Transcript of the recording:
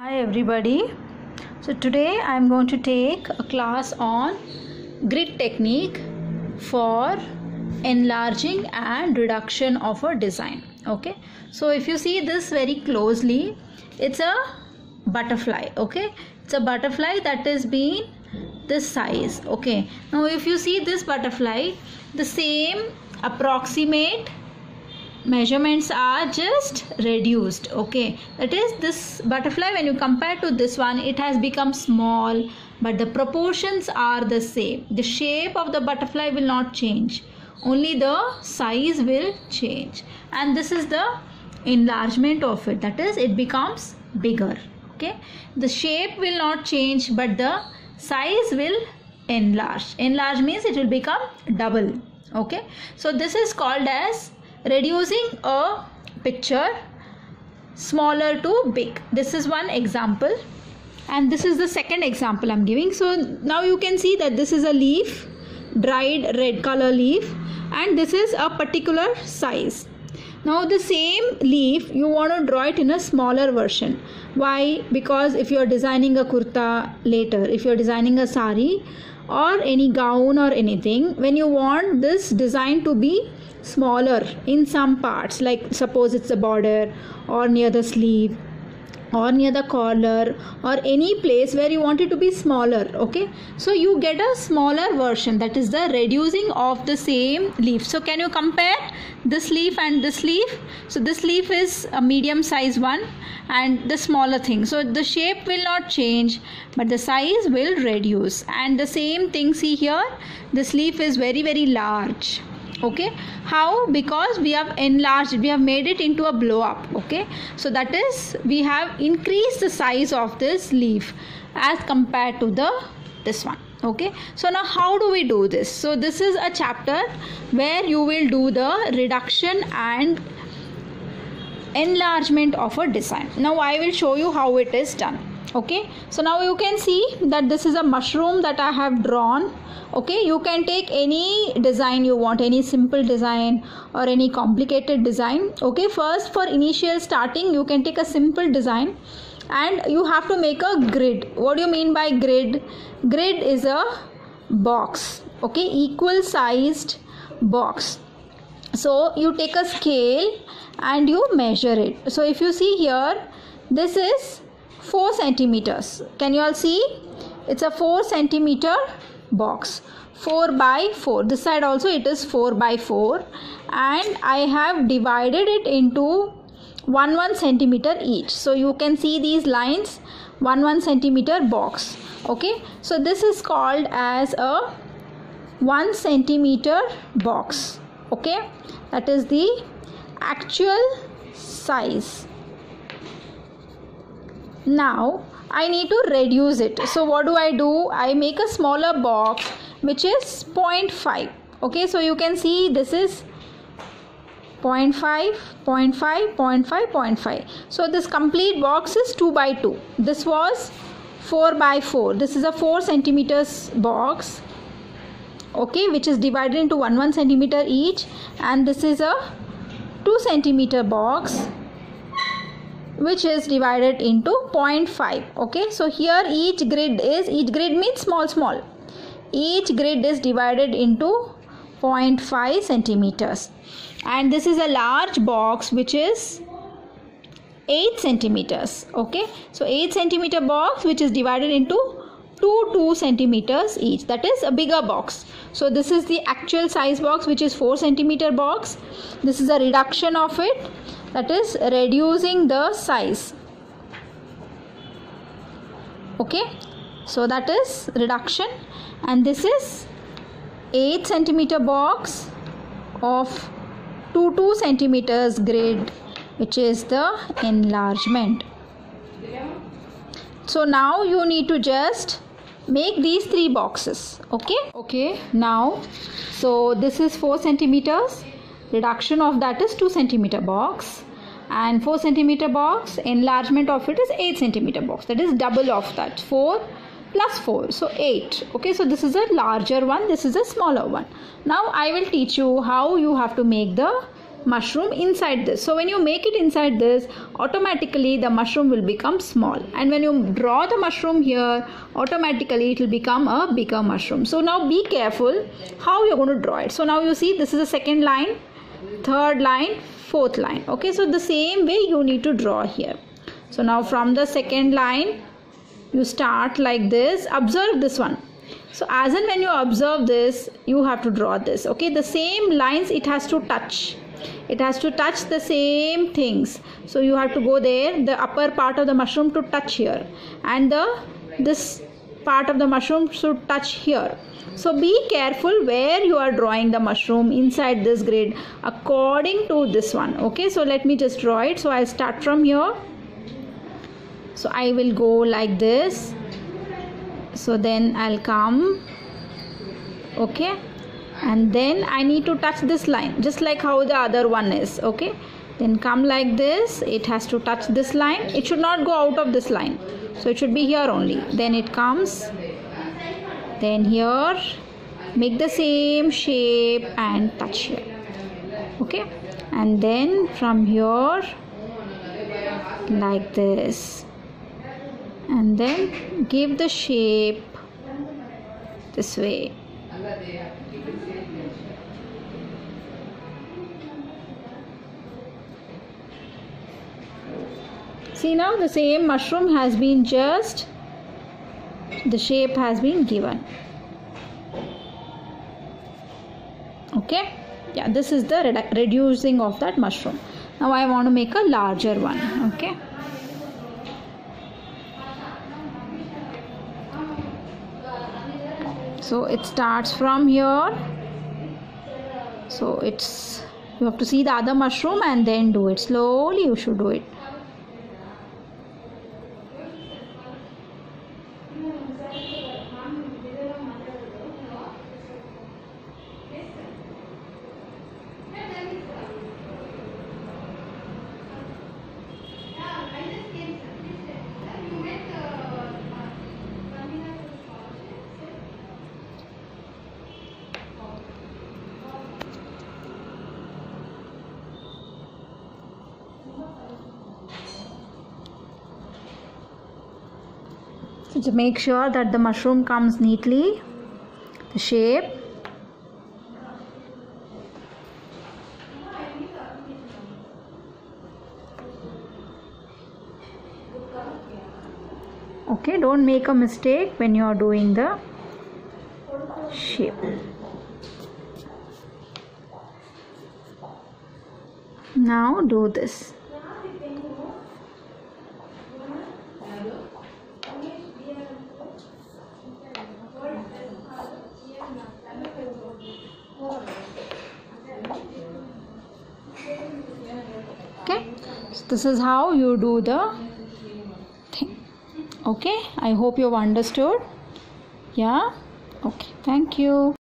Hi everybody. So today I am going to take a class on grid technique for enlarging and reduction of a design. Okay. So if you see this very closely, it's a butterfly. Okay. It's a butterfly that is being this size. Okay. Now if you see this butterfly, the same approximate measurements are just reduced. Okay, that is, this butterfly, when you compare to this one, it has become small, but the proportions are the same. The shape of the butterfly will not change, only the size will change, and this is the enlargement of it, that is, it becomes bigger. Okay, the shape will not change, but the size will enlarge. Enlarge means it will become double. Okay, so this is called as reducing a picture smaller to big. This is one example, and this is the second example I'm giving. So now you can see that this is a leaf, dried red color leaf, and this is a particular size. Now the same leaf, you want to draw it in a smaller version. Why? Because if you are designing a kurta later, if you are designing a sari or any gown or anything, when you want this design to be smaller in some parts, like suppose it's the border or near the sleeve or near the collar or any place where you want it to be smaller. Okay, so you get a smaller version, that is the reducing of the same leaf. So can you compare this leaf and this leaf? So this leaf is a medium size one and the smaller thing, so the shape will not change, but the size will reduce. And the same thing, see here, this leaf is very large. Okay, how? Because we have enlarged it, we have made it into a blow up. Okay, so that is, we have increased the size of this leaf as compared to this one. Okay, so now how do we do this? So this is a chapter where you will do the reduction and enlargement of a design. Now I will show you how it is done. Okay, so now you can see that this is a mushroom that I have drawn. Okay, you can take any design you want, any simple design or any complicated design. Okay, first for initial starting, you can take a simple design and you have to make a grid. What do you mean by grid? Grid is a box. Okay, equal sized box. So you take a scale and you measure it. So if you see here, this is 4 centimeters. Can you all see? It's a 4 centimeter box, 4 by 4. This side also it is 4 by 4, and I have divided it into 1 centimeter each. So you can see these lines, 1 centimeter box. Okay, so this is called as a 1 centimeter box. Okay, that is the actual size. Now I need to reduce it. So what do? I make a smaller box which is 0.5. Okay, so you can see this is 0.5, 0.5, 0.5, 0.5. So this complete box is 2 by 2. This was 4 by 4. This is a 4 centimeters box. Okay, which is divided into 1 centimeter each, and this is a 2 centimeter box which is divided into 0.5. Okay, so here each grid means small. Each grid is divided into 0.5 centimeters, and this is a large box which is 8 centimeters. Okay, so 8 centimeter box which is divided into 2 centimeters each, that is a bigger box. So this is the actual size box which is 4 centimeter box. This is a reduction of it, that is reducing the size. Okay, so that is reduction, and this is 8 centimeter box of 2 centimeters grid, which is the enlargement. So now you need to just make these 3 boxes. Okay, now so this is 4 centimeters, reduction of that is 2 centimeter box, and 4 centimeter box, enlargement of it is 8 centimeter box, that is double of that, 4 plus 4, so 8. Okay, so this is a larger one, this is a smaller one. Now I will teach you how you have to make the mushroom inside this. So when you make it inside this, automatically the mushroom will become small, and when you draw the mushroom here, automatically it will become a bigger mushroom. So now be careful how you're going to draw it. So now you see this is the second line, third line, fourth line. Okay, so the same way you need to draw here. So now from the second line you start like this. Observe this one. So as and when you observe this, you have to draw this. Okay, the same lines it has to touch. It has to touch the same things. So you have to go there, the upper part of the mushroom to touch here, and this part of the mushroom should touch here. So be careful where you are drawing the mushroom inside this grid according to this one. Okay, so let me just draw it. So I'll start from here. So I will go like this. So then I'll come, okay, and then I need to touch this line just like how the other one is. Okay, then come like this. It has to touch this line. It should not go out of this line, so it should be here only. Then it comes, then here, make the same shape and touch here. Okay, and then from here like this, and then give the shape this way. See, now the same mushroom has been just, the shape has been given. Okay, yeah, this is the reducing of that mushroom. Now I want to make a larger one. Okay, so it starts from here. So it's, you have to see the other mushroom and then do it slowly. You should do it. So to make sure that the mushroom comes neatly, the shape. Okay, don't make a mistake when you are doing the shape. Now do this. Okay, so this is how you do the thing. Okay, I hope you have understood. Yeah, okay, thank you.